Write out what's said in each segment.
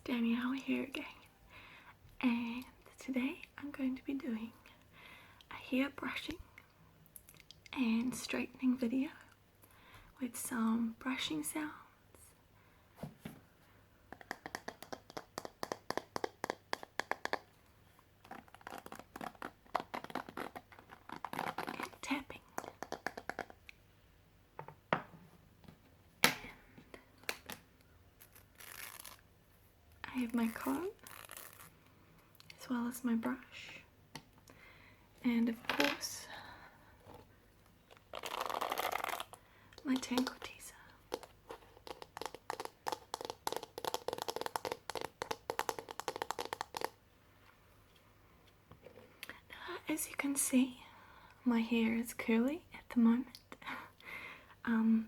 Danielle here again, and today I'm going to be doing a hair brushing and straightening video with some brushing sounds and tapping. I have my comb as well as my brush, and of course my tangle teaser. As you can see, my hair is curly at the moment.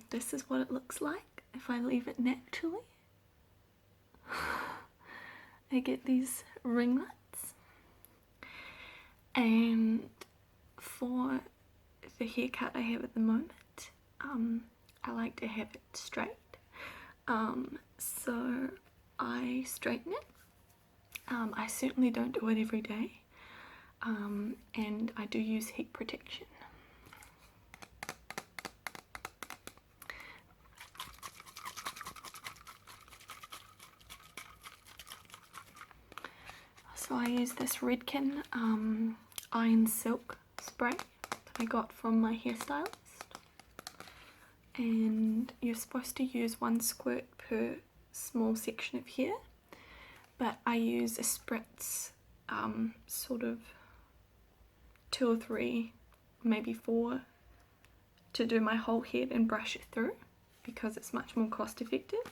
This is what it looks like if I leave it naturally. I get these ringlets, and for the haircut I have at the moment, I like to have it straight, so I straighten it. I certainly don't do it every day, and I do use heat protection. So I use this Redken Iron Silk spray that I got from my hairstylist, and you're supposed to use 1 squirt per small section of hair, but I use a spritz, sort of 2 or 3, maybe 4, to do my whole head and brush it through because it's much more cost effective.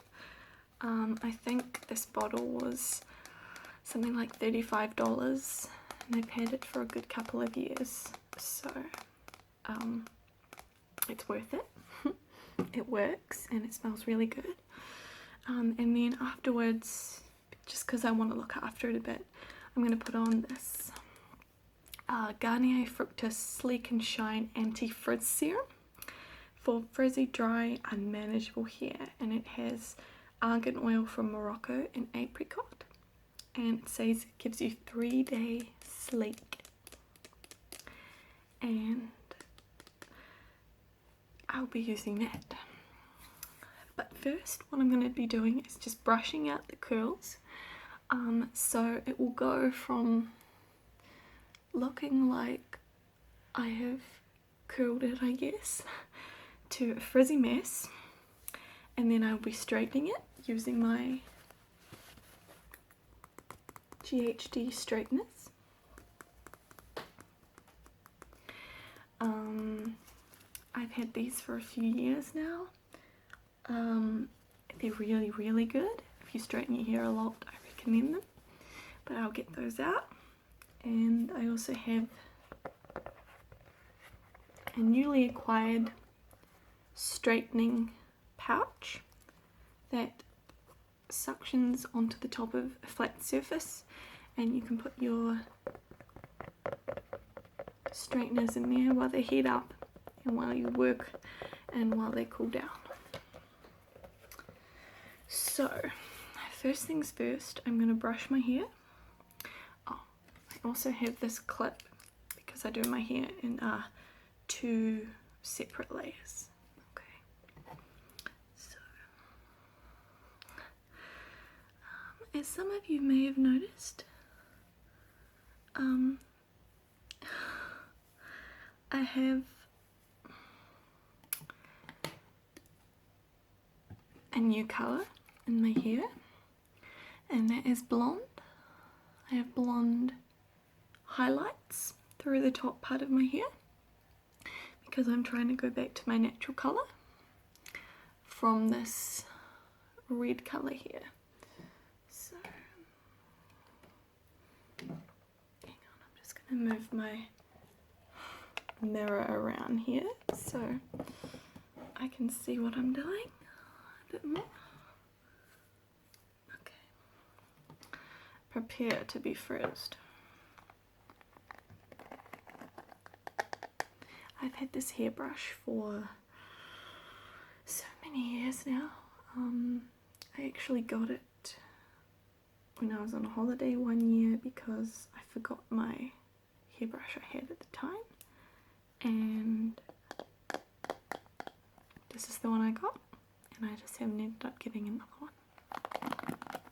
I think this bottle was something like $35, and I've had it for a good couple of years, so it's worth it. It works and it smells really good. And then afterwards, just because I want to look after it a bit, I'm going to put on this Garnier Fructis Sleek and Shine Anti-Frizz Serum for frizzy, dry, unmanageable hair, and it has argan oil from Morocco and apricot, and it says it gives you 3-day sleek, and I'll be using that. But first, what I'm going to be doing is just brushing out the curls, so it will go from looking like I have curled it, I guess, to a frizzy mess, and then I'll be straightening it using my GHD straighteners. I've had these for a few years now. They're really good. If you straighten your hair a lot, I recommend them, but I'll get those out. And I also have a newly acquired straightening pouch that suctions onto the top of a flat surface, and you can put your straighteners in there while they heat up and while you work and while they cool down. So first things first, I'm going to brush my hair. Oh, I also have this clip because I do my hair in 2 separate layers. Okay, so as some of you may have noticed, I have a new colour in my hair, and that is blonde. I have blonde highlights through the top part of my hair because I'm trying to go back to my natural colour from this red colour here. So hang on, I'm just going to move my mirror around here so I can see what I'm doing a bit more. Okay, prepare to be frizzed. I've had this hairbrush for so many years now. I actually got it when I was on a holiday one year because I forgot my hairbrush I had at the time, and this is the one I got, and I just haven't ended up getting another one,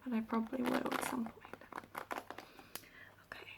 but I probably will at some point. Okay.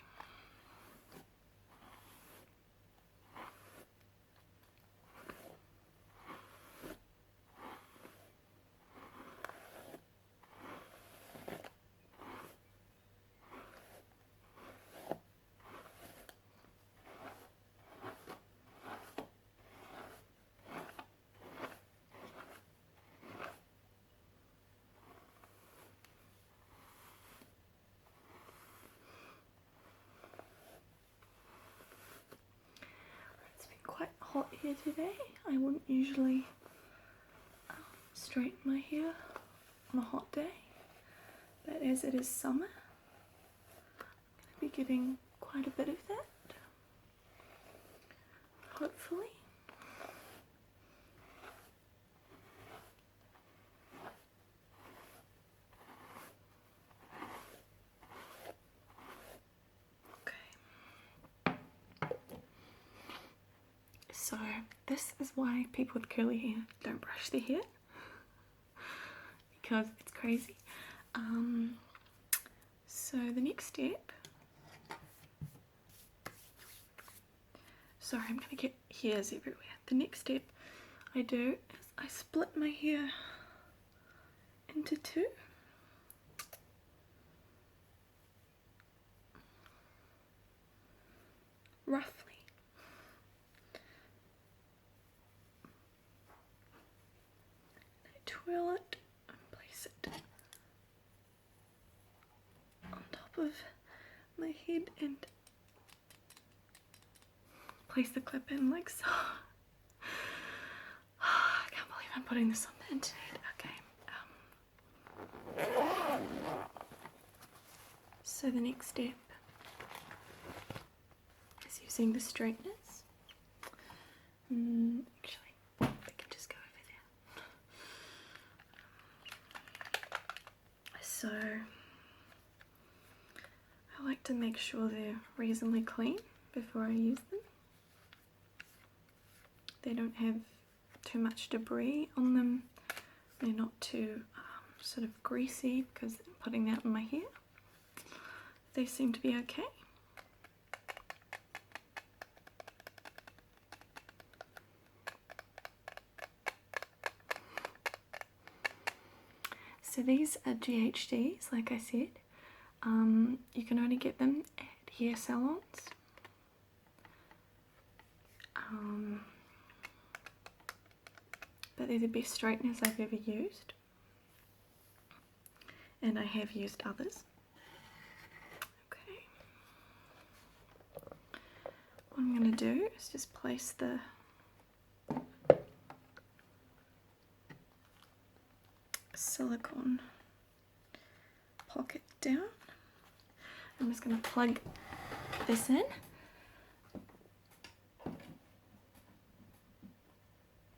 It's been quite hot here today. I wouldn't usually straighten my hair on a hot day, but as it is summer, I'm going to be getting quite a bit of that, hopefully. So this is why people with curly hair don't brush their hair, because it's crazy. So the next step, sorry, I'm gonna get hairs everywhere. The next step I do is I split my hair into two. Roughly. I twirl it and place it on top of my head and place the clip in like so. I can't believe I'm putting this on the internet. Okay. So the next step is using the straighteners. Actually, I can just go over there. So I like to make sure they're reasonably clean before I use them. They don't have too much debris on them. They're not too sort of greasy because I'm putting that in my hair. They seem to be okay. So these are GHDs, like I said. You can only get them at hair salons. But they're the best straighteners I've ever used. And I have used others. Okay. What I'm going to do is just place the silicone pocket down. I'm just going to plug this in.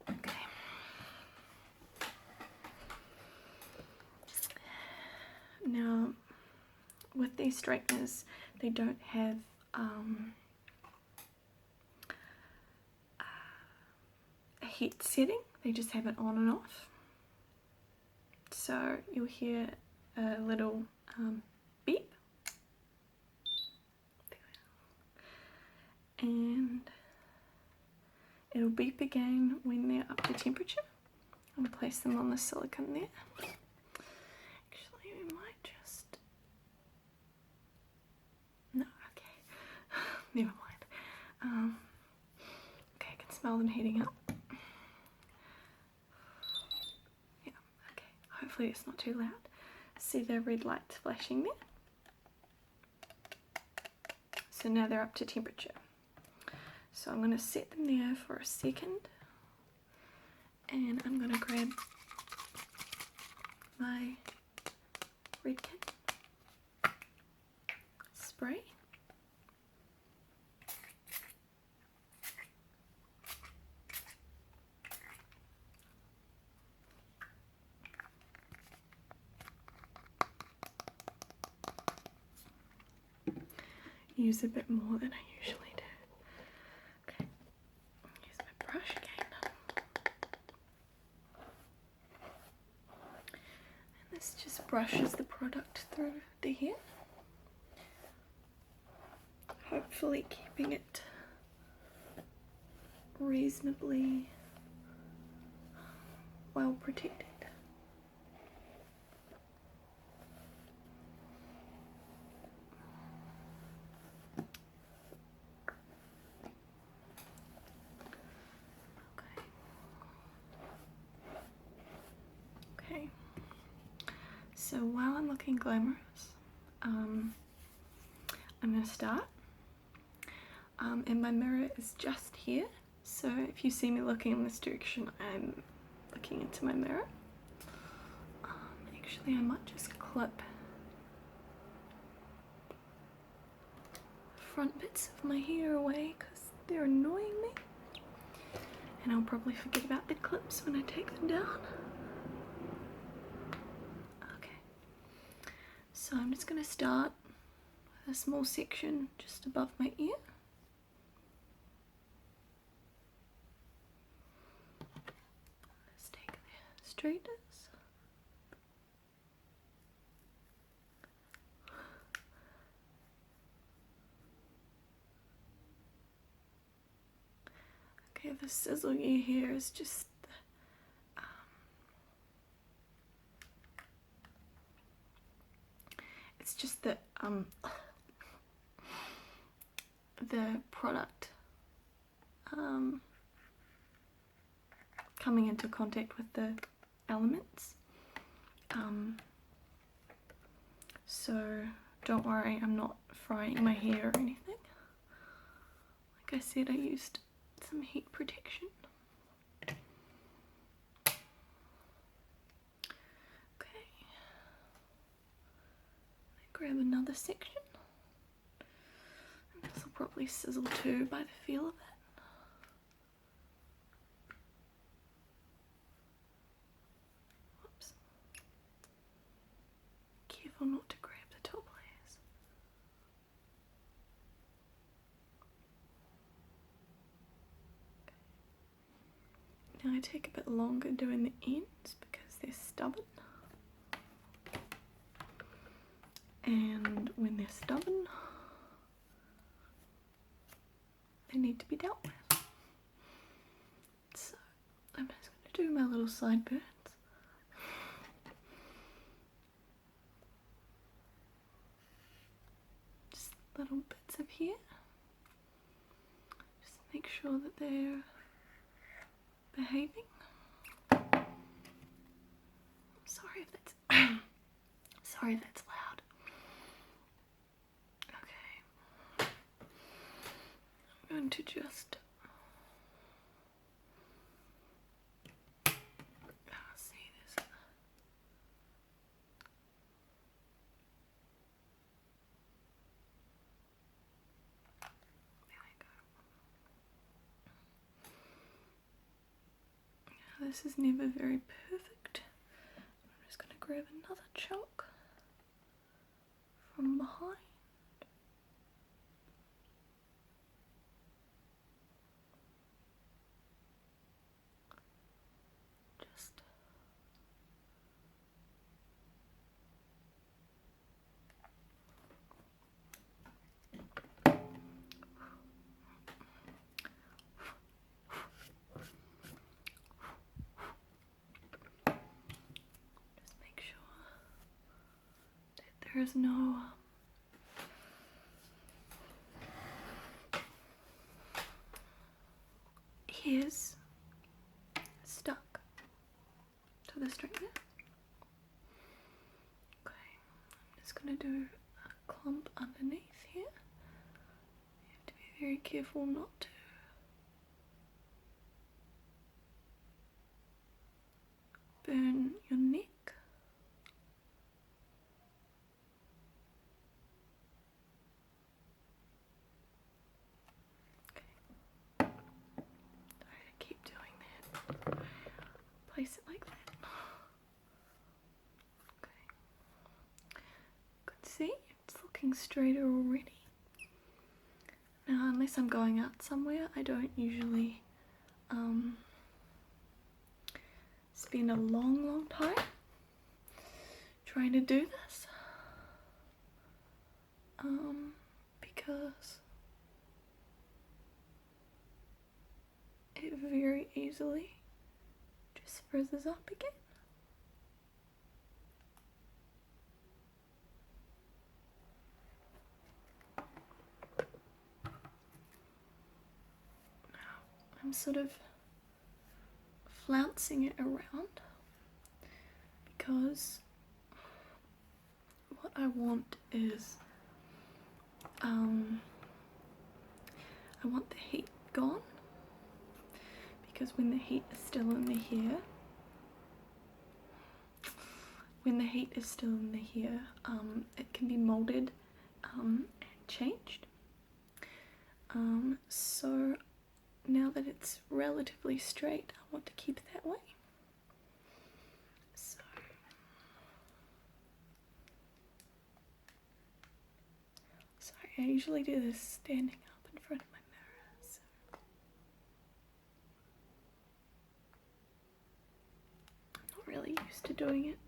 Okay. Now, with these straighteners, they don't have a heat setting, they just have it on and off. So you'll hear a little beep, and it'll beep again when they're up to temperature. I'm going to place them on the silicone there. Actually, we might just... No, okay. Never mind. Okay, I can smell them heating up. Yeah, okay. Hopefully it's not too loud. See the red lights flashing there? So now they're up to temperature. So I'm going to set them there for a second, and I'm going to grab my Redken spray. use a bit more than I usually do. Okay, use my brush again. And this just brushes the product through the hair, hopefully keeping it reasonably well protected. Okay, so while I'm looking glamorous, I'm going to start. And my mirror is just here, so if you see me looking in this direction, I'm looking into my mirror. Actually, I might just clip front bits of my hair away because they're annoying me, and I'll probably forget about the clips when I take them down. Okay, so I'm just going to start with a small section just above my ear. Let's take the straighteners. Okay, the sizzle you hear is just it's just that the product coming into contact with the elements. So don't worry, I'm not frying my hair or anything. Like I said, I used some heat protection. Okay, grab another section. And this will probably sizzle too by the feel of it. Whoops. Careful not to grab the top layers. Okay. Now I take a bit longer doing the ends because they're stubborn. And when they're stubborn, they need to be dealt with. So I'm just going to do my little sideburns. Just little bits of hair. Just make sure that they're behaving. Sorry if that's sorry if that's loud. Okay. I'm going to just see this. There we go. Now, this is never very perfect. I'm just going to grab another chunk from behind. Just make sure that there is no hairs stuck to the straightener. Okay, I'm just going to do a clump underneath here. You have to be very careful not to burn your neck. Okay. Sorry to keep doing that. Place it like that. Okay. Good, see? It's looking straighter already. unless I'm going out somewhere, I don't usually spend a long time trying to do this, because it very easily just frizzes up again. I'm sort of flouncing it around because what I want is I want the heat gone, because when the heat is still in the hair, it can be molded and changed. So now that it's relatively straight, I want to keep it that way. So sorry, I usually do this standing up in front of my mirror. So I'm not really used to doing it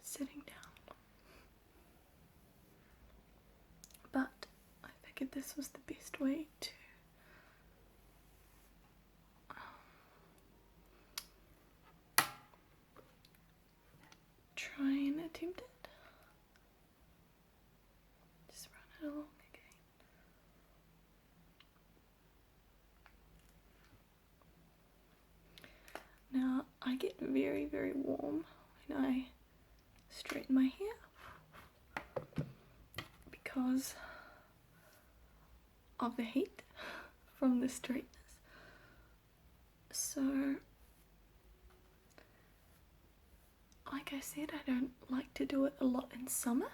sitting down. But I figured this was the best way to try and attempt it. Just run it along again. Now I get very, very warm when I straighten my hair because of the heat from the straightness. So, like I said, I don't like to do it a lot in summer,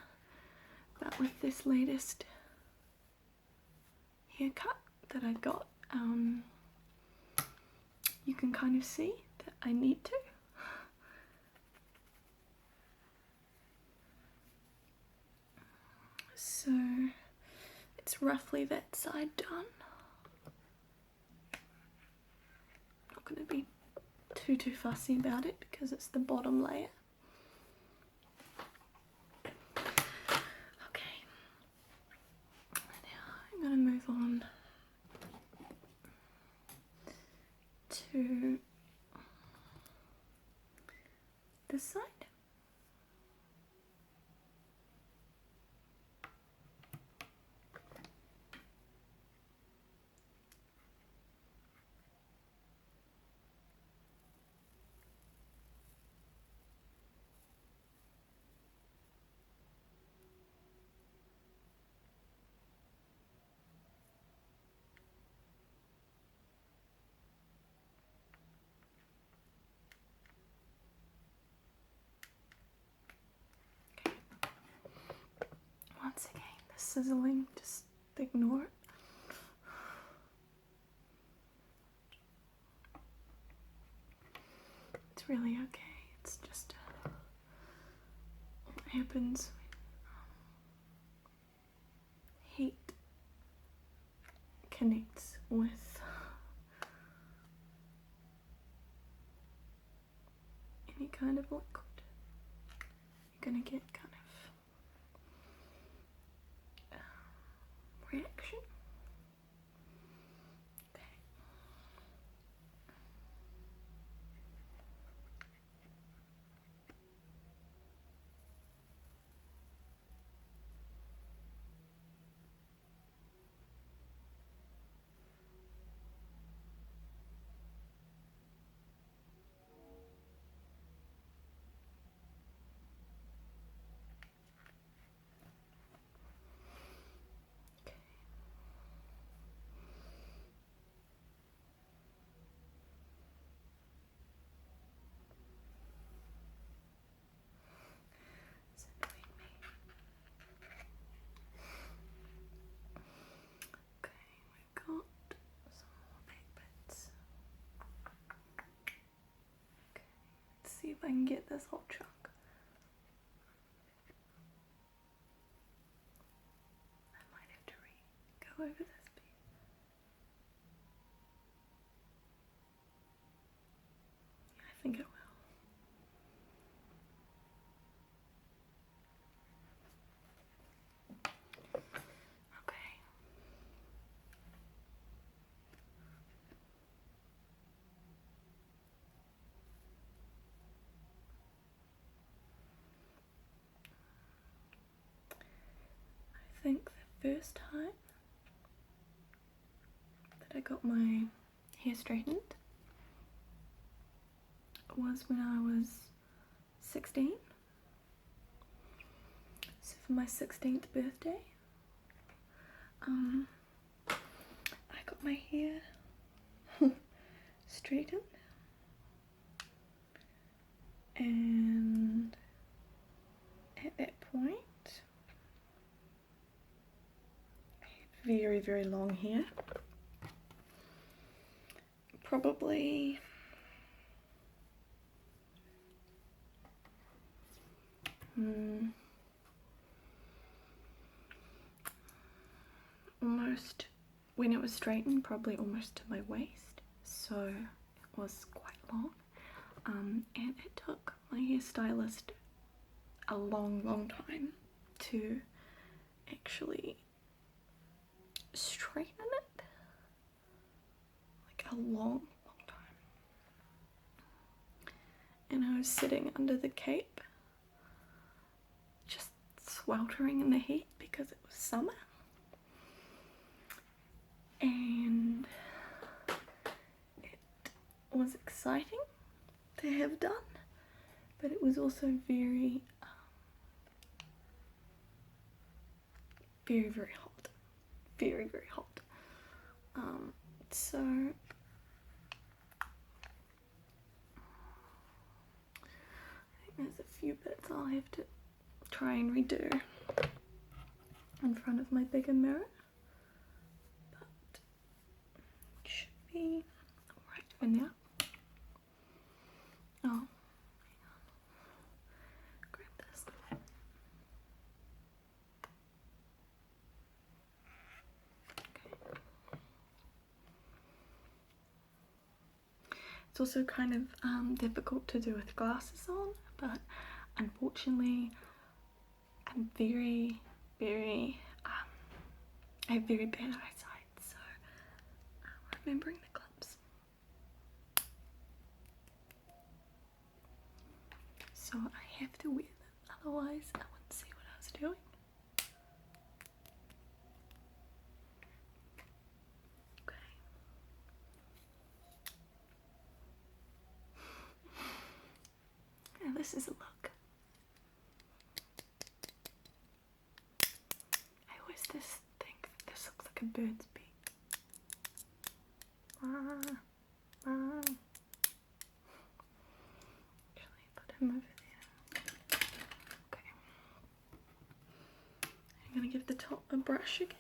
but with this latest haircut that I got, you can kind of see that I need to. So it's roughly that side done. Not going to be too fussy about it because it's the bottom layer. Okay, now I'm going to move on to this side. Once again, the sizzling, just ignore it. It's really okay. It's just what happens when heat connects with any kind of liquid. You're gonna get kind of reaction. Okay. See if I can get this whole chunk. over this bit. I think it will. Okay. I think the first time that I got my hair straightened was when I was 16. So for my 16th birthday, I got my hair straightened, and at that point I had very, very long hair, probably almost, when it was straightened, probably almost to my waist, so it was quite long, and it took my hairstylist a long time to actually straighten it, like a long time. And I was sitting under the cape, just sweltering in the heat because it was summer, and it was exciting to have done, but it was also very very, very hot. Very, very hot. So I think there's a few bits I'll have to try and redo in front of my bigger mirror, but it should be alright for now. Oh, hang on. Grab this. It's also kind of difficult to do with glasses on, but unfortunately I'm very, very, I have very bad eyesight, so remembering the clips. So I have to wear them, otherwise I wouldn't see what I was doing. Now this is a look. I always just think that this looks like a bird's beak. Actually, put him over there. Okay. I'm gonna give the top a brush again.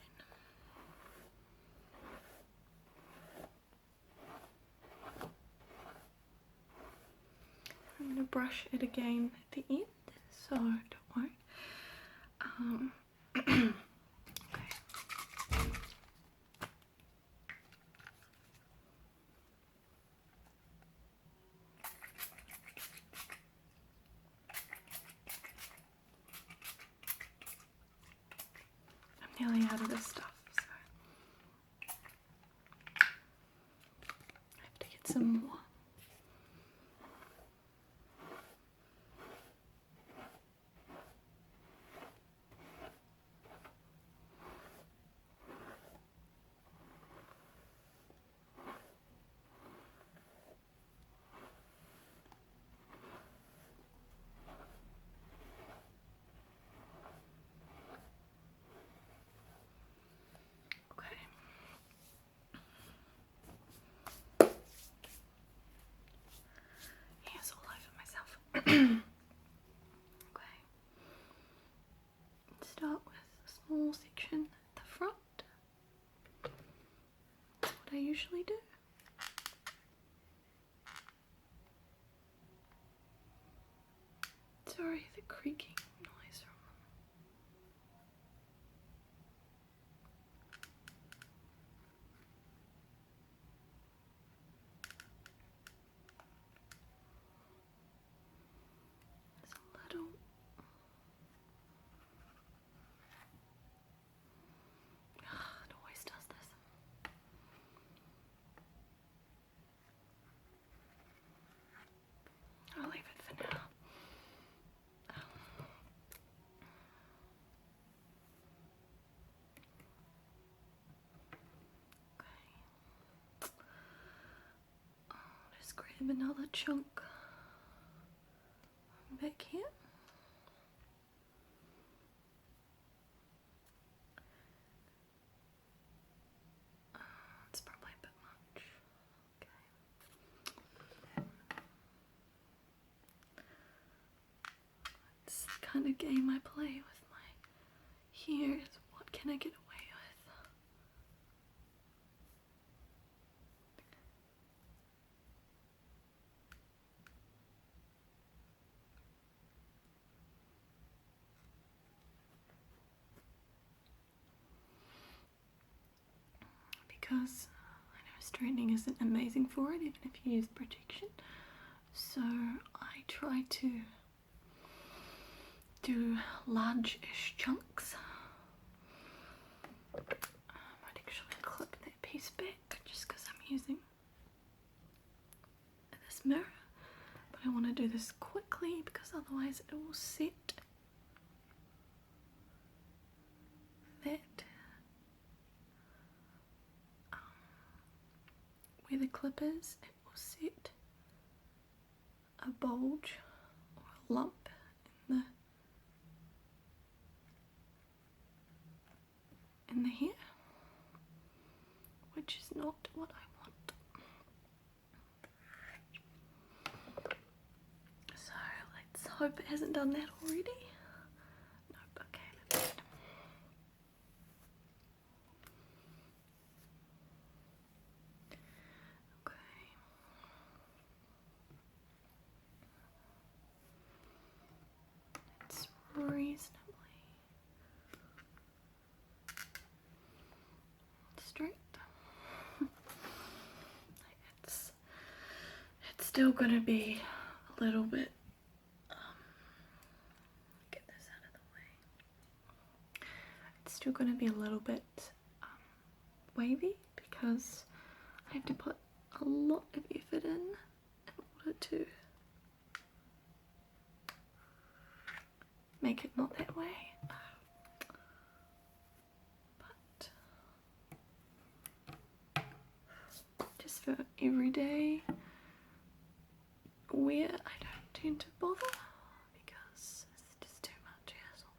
I'm going to brush it again at the end, so don't worry. Okay. I'm nearly out of this stuff, so I have to get some more. Okay. Start with a small section at the front. That's what I usually do. Sorry, the creaking noise from them. have another chunk back here. It's probably a bit much. Okay. It's the kind of game I play with my hair, is what can I get away with? Because I know straightening isn't amazing for it, even if you use protection. So I try to do large-ish chunks. I might actually clip that piece back just because I'm using this mirror. But I want to do this quickly because otherwise it will set that where the clip is, it will set a bulge or a lump in the hair, which is not what I want. So let's hope it hasn't done that already. Nope, okay, that's it. Okay. It's reasonably straight. It's still gonna be a little bit, get this out of the way. It's still gonna be a little bit wavy because I have to put a lot of effort in order to make it not that way. But just for everyday wear, I don't tend to bother because it's just too much hassle.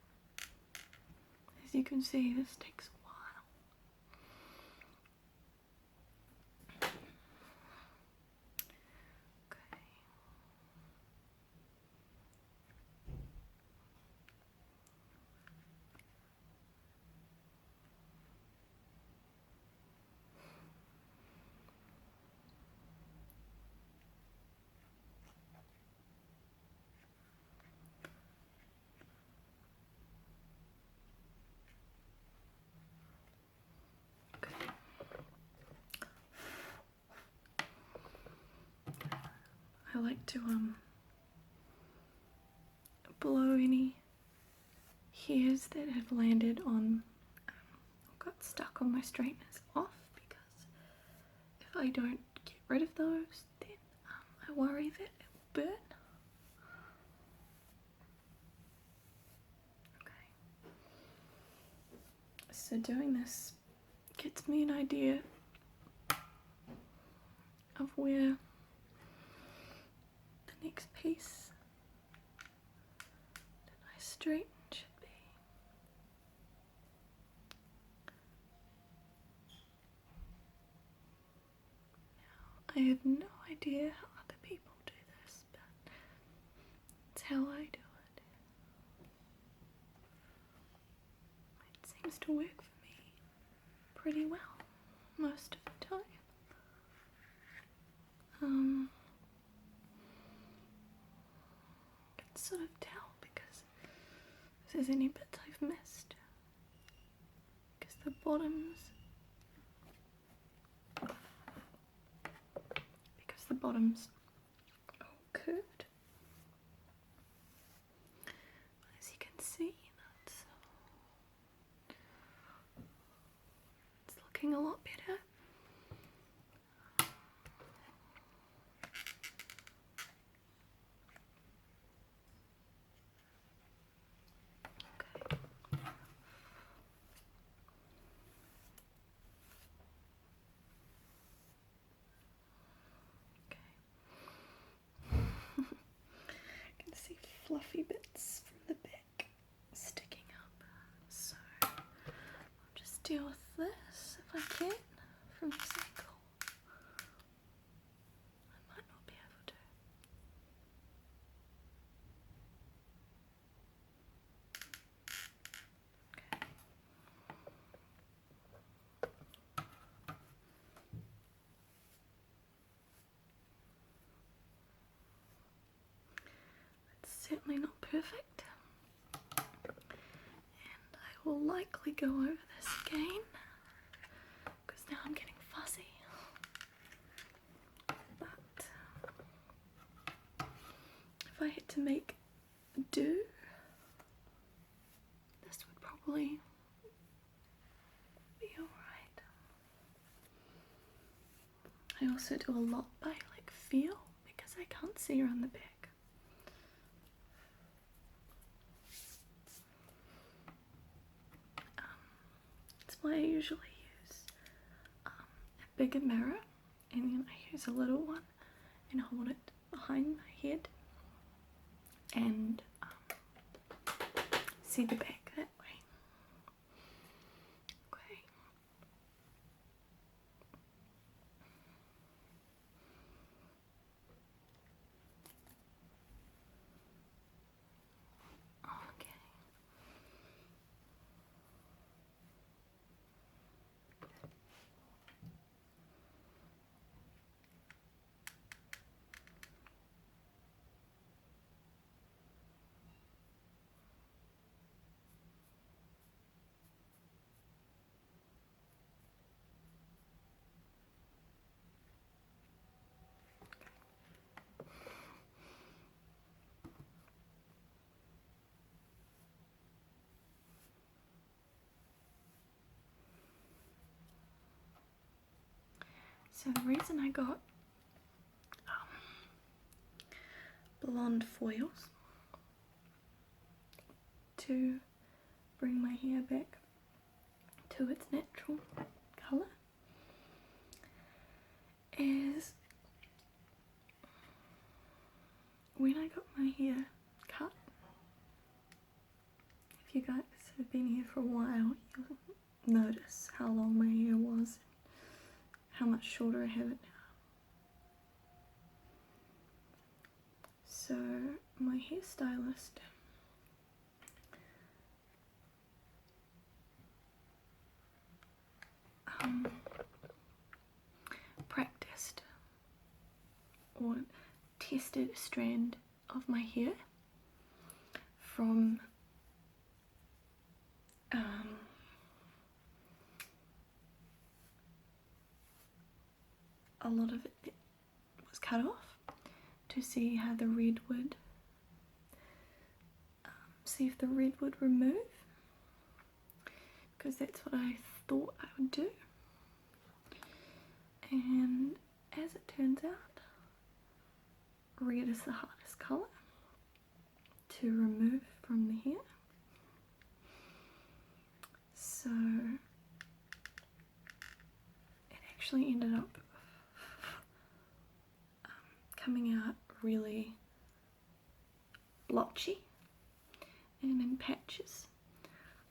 As you can see, this takes a while. Okay. I like to blow any hairs that have landed on or got stuck on my straighteners off, because if I don't get rid of those, then I worry that it will burn. Okay, so doing this gets me an idea of where the next piece that I straighten should be. Now, I have no idea how other people do this, but it's how I do it. It seems to work for me pretty well most of the time. I can sort of tell because if there's any bits I've missed, because the bottoms are all curved. As you can see, it's looking a lot better. fluffy bits from the back sticking up. So I'll just deal with this if I can from this angle. I might not be able to. Certainly not perfect, and I will likely go over this again because now I'm getting fussy, but if I had to make do, this would probably be alright. I also do a lot by like feel because I can't see around the back. Why I usually use a bigger mirror, and then I use a little one and hold it behind my head and see the back that way. Okay. Okay. So the reason I got blonde foils to bring my hair back to its natural colour is when I got my hair cut. If you guys have been here for a while, you'll notice how long my hair was, how much shorter I have it now. So my hairstylist practiced or tested a strand of my hair from a lot of it was cut off to see how the red would see if the red would remove, because that's what I thought I would do. And as it turns out, red is the hardest colour to remove from the hair. So it actually ended up coming out really blotchy and in patches,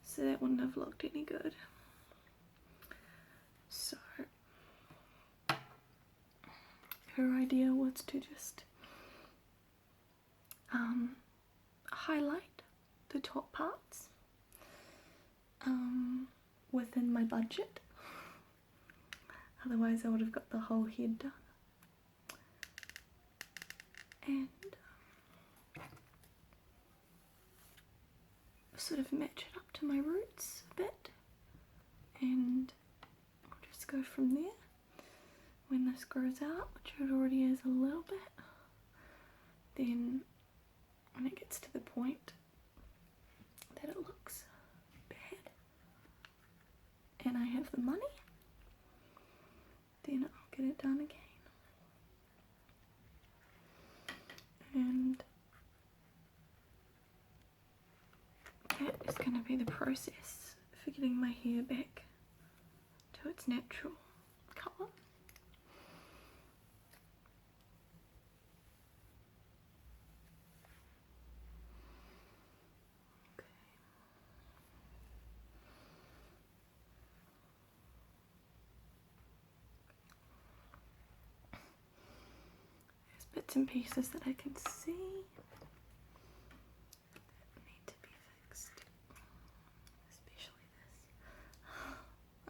so that wouldn't have looked any good. So her idea was to just highlight the top parts within my budget, otherwise I would have got the whole head done, and sort of match it up to my roots a bit, and I'll just go from there. When this grows out, which it already is a little bit, then when it gets to the point that it looks bad and I have the money, then I'll get it done again. And that is going to be the process for getting my hair back to its natural colour. bits and pieces that I can see that need to be fixed, especially this. Oh,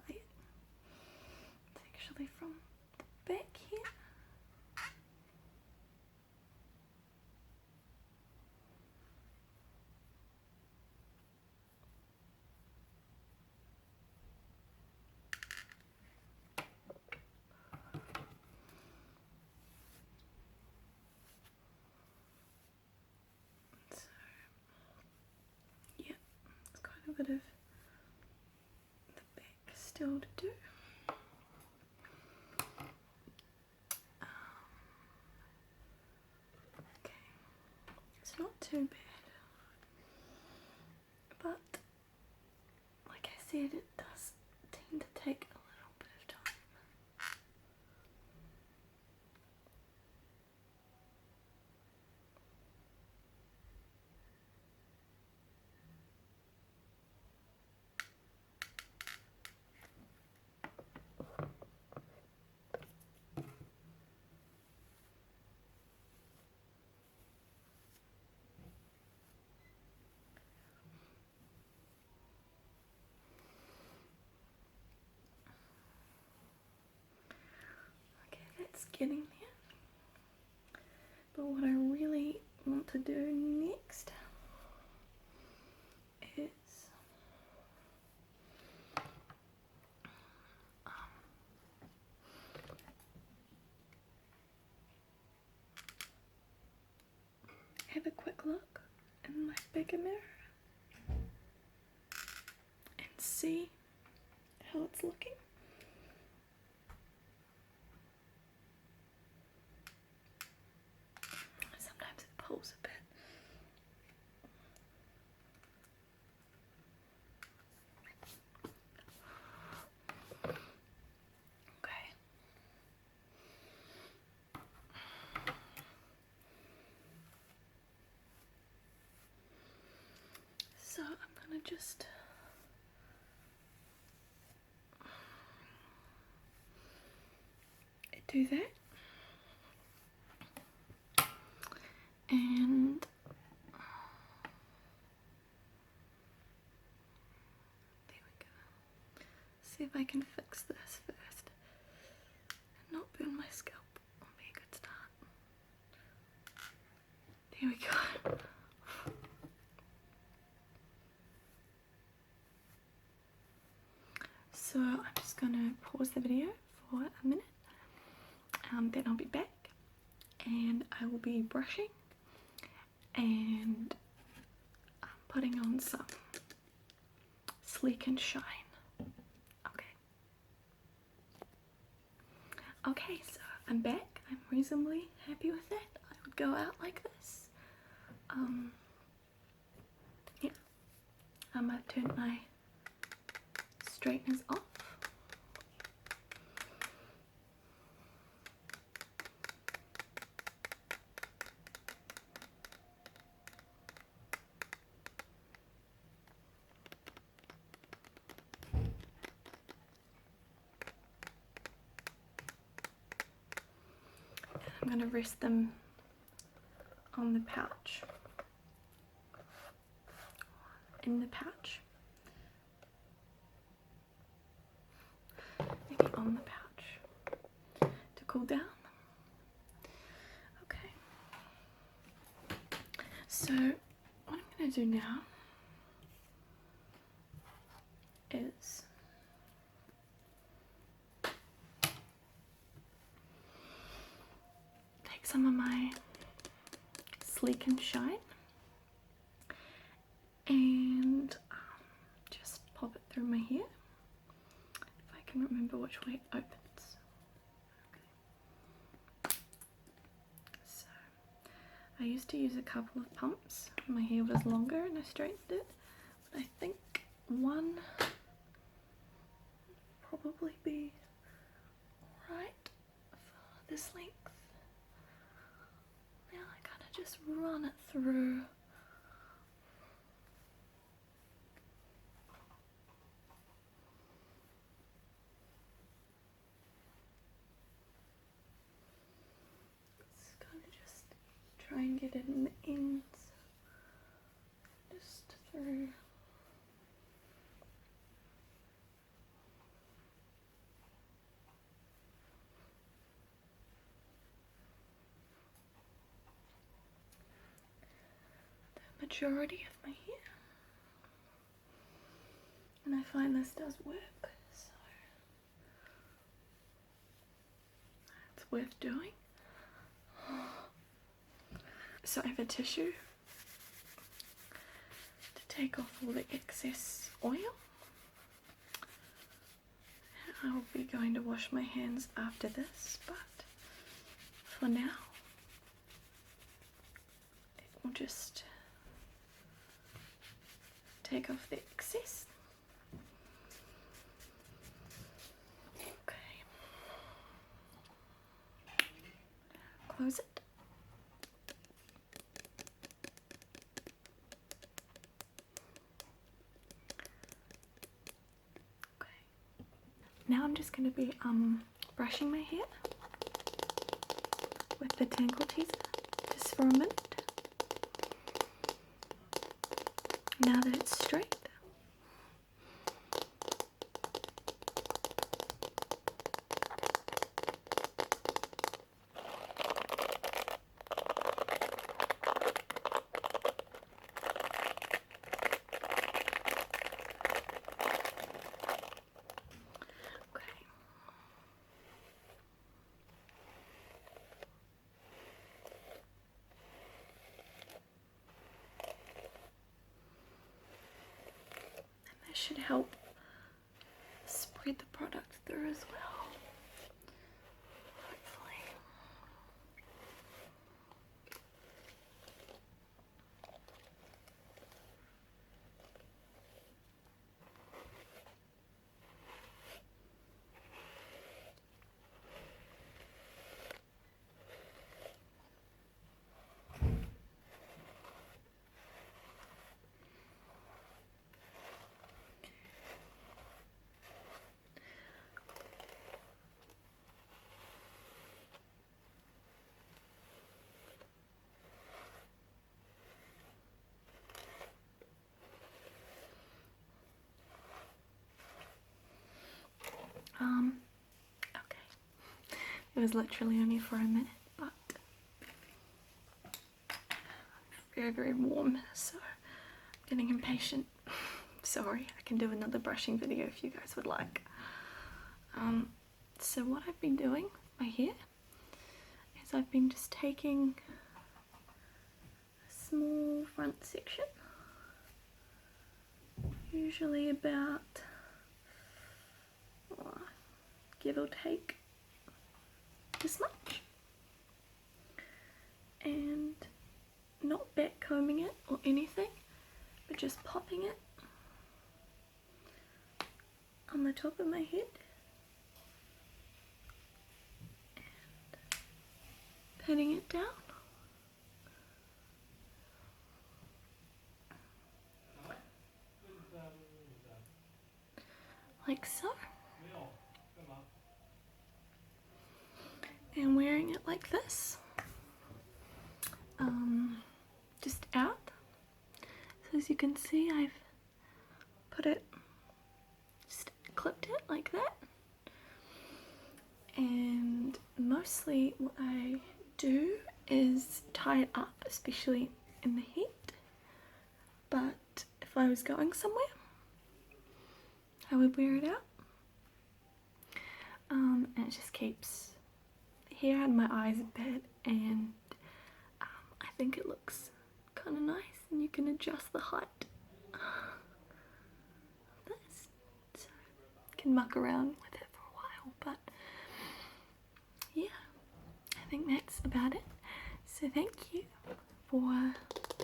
yeah. It's actually from the back here. A bit of the back still to do. Okay, it's not too bad, but like I said, it does tend to take a little bit of time. It's getting there, but what I really want to do next is have a quick look in my bigger mirror and see how it's looking. Sometimes it pulls a bit. Okay. So I'm gonna just do that, and there we go. See if I can fix this first and not burn my scalp. That'll be a good start. There we go. So I'm just gonna pause the video for a minute. Then I'll be back and I will be brushing and putting on some Sleek and Shine. Okay, so I'm back. I'm reasonably happy with that. I would go out like this. Yeah. I've turned my straighteners off. I'm going to rest them on the pouch, in the pouch, maybe on the pouch to cool down. Okay, so what I'm going to do now is take some of my Sleek and Shine and just pop it through my hair, if I can remember which way it opens. Okay. So I used to use a couple of pumps when my hair was longer and I straightened it, but I think one would probably be right for this length. Now I kind of just run it through. It's kind of just and get it in the ends, just through. The majority of my hair, and I find this does work, so it's worth doing. So I have a tissue to take off all the excess oil. I will be going to wash my hands after this, but for now it will just take off the excess. Okay. Close it. Now I'm just going to be brushing my hair with the Tangle Teaser just for a minute. Now that it's straight, should help spread the product through as well, hopefully. Okay. It was literally only for a minute, but very, very warm, so I'm getting impatient. Sorry, I can do another brushing video if you guys would like. So what I've been doing with my hair is I've been just taking a small front section, usually about give or take this much, and not back combing it or anything, but just popping it on the top of my head and patting it down. Like so. And wearing it like this, just out. So as you can see, I've put it, just clipped it like that. And mostly what I do is tie it up, especially in the heat. But if I was going somewhere, I would wear it out. And it just keeps the hair out of my eyes a bit, and I think it looks kind of nice, and you can adjust the height of this, so you can muck around with it for a while. But yeah, I think that's about it. So thank you for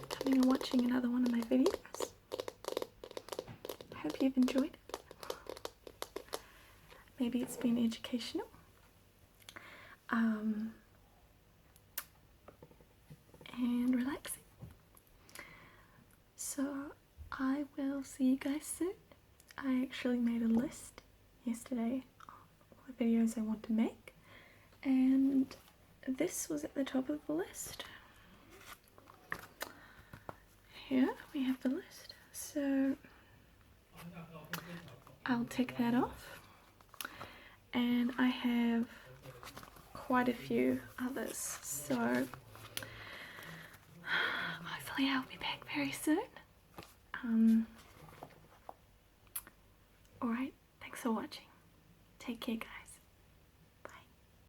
coming and watching another one of my videos. I hope you've enjoyed it. Maybe it's been educational. And relaxing. So I will see you guys soon. I actually made a list yesterday of all the videos I want to make, and this was at the top of the list. here we have the list, so I'll tick that off, and I have quite a few others, so hopefully I'll be back very soon. Alright, thanks for watching. Take care, guys.